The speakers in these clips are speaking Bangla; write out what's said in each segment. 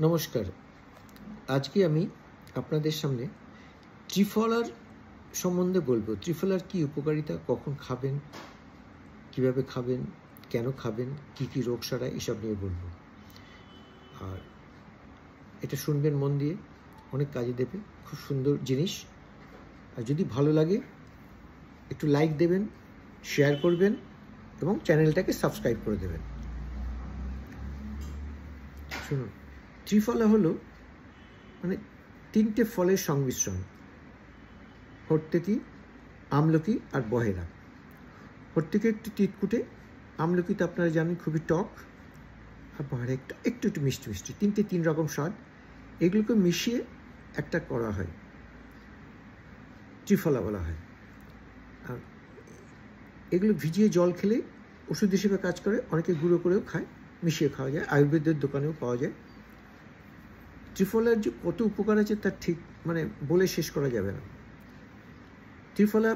নমস্কার। আজকে আমি আপনাদের সামনে ত্রিফলার সম্বন্ধে বলবো। ত্রিফলার কি উপকারিতা, কখন খাবেন, কিভাবে খাবেন, কেন খাবেন, কি কি রোগ সারায়, এসব নিয়ে বলবো। আর এটা শুনবেন মন দিয়ে, অনেক কাজে দেবে, খুব সুন্দর জিনিস। আর যদি ভালো লাগে একটু লাইক দেবেন, শেয়ার করবেন এবং চ্যানেলটাকে সাবস্ক্রাইব করে দেবেন। শুনুন, ত্রিফলা হলো মানে তিনটে ফলের সংমিশ্রণ: হর্তকি, আমলকি আর বহেরা। হর্তকি একটু তিতকুটে, আমলকি তো আপনারা জানেন খুবই টক, আর বহেরা একটু একটু মিষ্টি মিষ্টি। তিন রকম স্বাদ, এগুলোকে মিশিয়ে একটা করা হয়, ত্রিফলা বলা হয়। আর এগুলো ভিজিয়ে জল খেলে ওষুধ হিসেবে কাজ করে, অনেকে গুঁড়ো করেও খায়, মিশিয়ে খাওয়া যায়, আয়ুর্বেদের দোকানেও পাওয়া যায়। ত্রিফলার যে কত উপকার আছে তার ঠিক বলে শেষ করা যাবে না। ত্রিফলা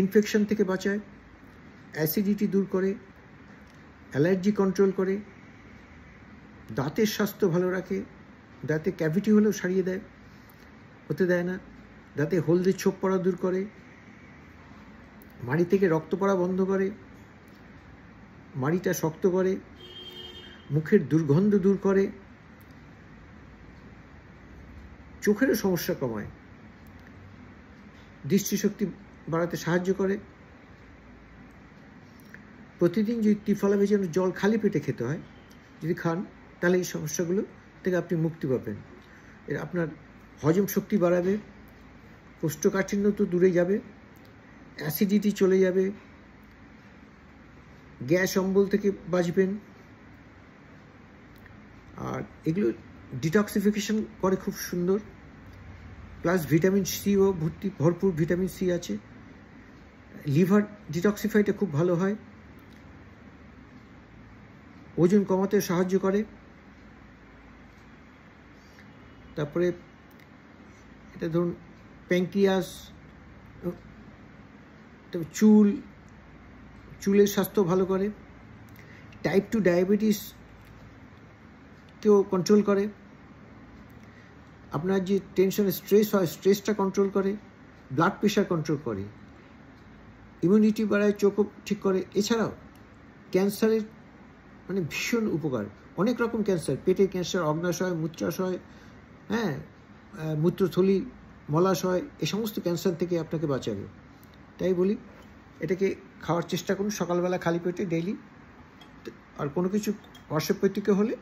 ইনফেকশন থেকে বাঁচায়, অ্যাসিডিটি দূর করে, অ্যালার্জি কন্ট্রোল করে, দাঁতের স্বাস্থ্য ভালো রাখে, দাঁতে ক্যাভিটি হলেও সারিয়ে দেয়, হতে দেয় না, দাঁতে হলদে ছোপ পড়া দূর করে, মাড়ি থেকে রক্ত পড়া বন্ধ করে, মাড়িটা শক্ত করে, মুখের দুর্গন্ধ দূর করে, চোখেরও সমস্যা কমায়, দৃষ্টিশক্তি বাড়াতে সাহায্য করে। প্রতিদিন যদি ত্রিফলা ভেজানো জল খালি পেটে খেতে হয়, যদি খান, তাহলে এই সমস্যাগুলো থেকে আপনি মুক্তি পাবেন। এর আপনার হজম শক্তি বাড়াবে, কোষ্ঠকাঠিন্য তো দূরে যাবে, অ্যাসিডিটি চলে যাবে, গ্যাস অম্বল থেকে বাঁচবেন। আর এগুলো ডিটক্সিফিকেশন করে খুব সুন্দর, প্লাস ভিটামিন সিও ভরপুর ভিটামিন সি আছে। লিভার ডিটক্সিফাইটা খুব ভালো হয়, ওজন কমাতে সাহায্য করে। তারপরে এটা ধরুন প্যাঙ্ক্রিয়াস, চুলের স্বাস্থ্য ভালো করে, টাইপ 2 ডায়াবেটিসকেও কন্ট্রোল করে, আপনার যে টেনশনে স্ট্রেস হয় স্ট্রেসটা কন্ট্রোল করে, ব্লাড প্রেশার কন্ট্রোল করে, ইমিউনিটি বাড়ায়, চোখও ঠিক করে। এছাড়াও ক্যান্সারের ভীষণ উপকার। অনেক রকম ক্যান্সার, পেটের ক্যান্সার, অগ্নাশয়, মূত্রাশয়, মূত্রথলি, মলাশয়, এই সমস্ত ক্যান্সার থেকে আপনাকে বাঁচাবে। তাই বলি, এটাকে খাওয়ার চেষ্টা করুন সকালবেলা খালি পেটে ডেইলি। আর কোনো কিছু পার্শ্বপ্রতিক্রিয়া হলে